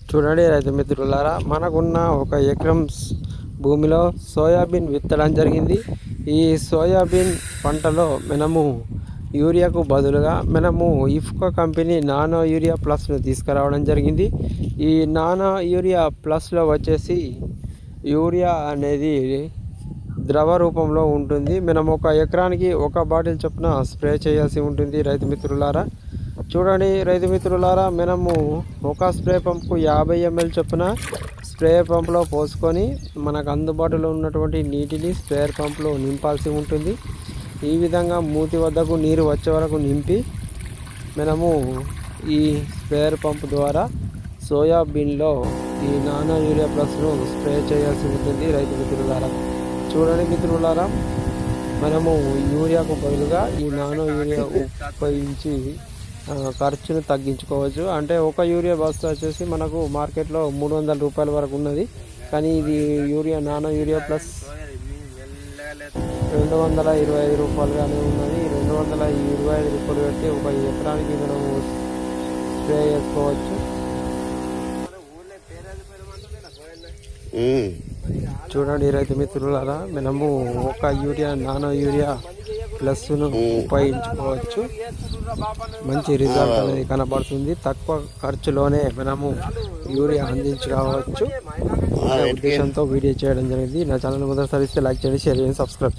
చూడండి రైతు మిత్రులారా, మనకున్న ఒక ఎకరం భూమిలో సోయాబీన్ విత్తడం జరిగింది. ఈ సోయాబీన్ పంటలో మనము యూరియాకు బదులుగా మనము ఇఫ్కో కంపెనీ నానో యూరియా ప్లస్ను తీసుకురావడం జరిగింది. ఈ నానో యూరియా ప్లస్లో వచ్చేసి యూరియా అనేది ద్రవ రూపంలో ఉంటుంది. మనం ఒక ఎకరానికి ఒక బాటిల్ చొప్పున స్ప్రే చేయాల్సి ఉంటుంది రైతు మిత్రులారా. చూడండి రైతు మిత్రులారా, మనము ఒక స్ప్రే పంప్కు 50 ml చొప్పున స్ప్రే పంపులో పోసుకొని మనకు అందుబాటులో ఉన్నటువంటి నీటిని స్ప్రేయర్ పంపులో నింపాల్సి ఉంటుంది. ఈ విధంగా మూతి వద్దకు నీరు వచ్చే వరకు నింపి మనము ఈ స్ప్రేయర్ పంప్ ద్వారా సోయాబీన్లో ఈ నానో యూరియా ప్లస్ను స్ప్రే చేయాల్సి ఉంటుంది రైతు మిత్రులారా. చూడండి మిత్రులారా, మనము యూరియాకు బదులుగా ఈ నానో యూరియా ఉపయోగించి ఖర్చును తగ్గించుకోవచ్చు. అంటే ఒక యూరియా బస్తా వచ్చేసి మనకు మార్కెట్లో 300 రూపాయల వరకు ఉన్నది. కానీ ఇది నానో యూరియా ప్లస్ 225 రూపాయలుగానే ఉన్నది. 225 రూపాయలు పెట్టి ఒక ఎకరానికి మనము స్ప్రే చేసుకోవచ్చు. చూడండి రైతు మిత్రులారా, మనము ఒక నానో యూరియా ప్లస్ను ఉపయోగించుకోవచ్చు. మంచి రిజల్ట్ అనేది కనబడుతుంది. తక్కువ ఖర్చులోనే మనము యూరియా అందించుకోవచ్చు. ఉద్దేశంతో వీడియో చేయడం జరిగింది. నా ఛానల్ మొదటిసారి ఇస్తే లైక్ చేయండి, షేర్ చేయండి, సబ్స్క్రైబ్.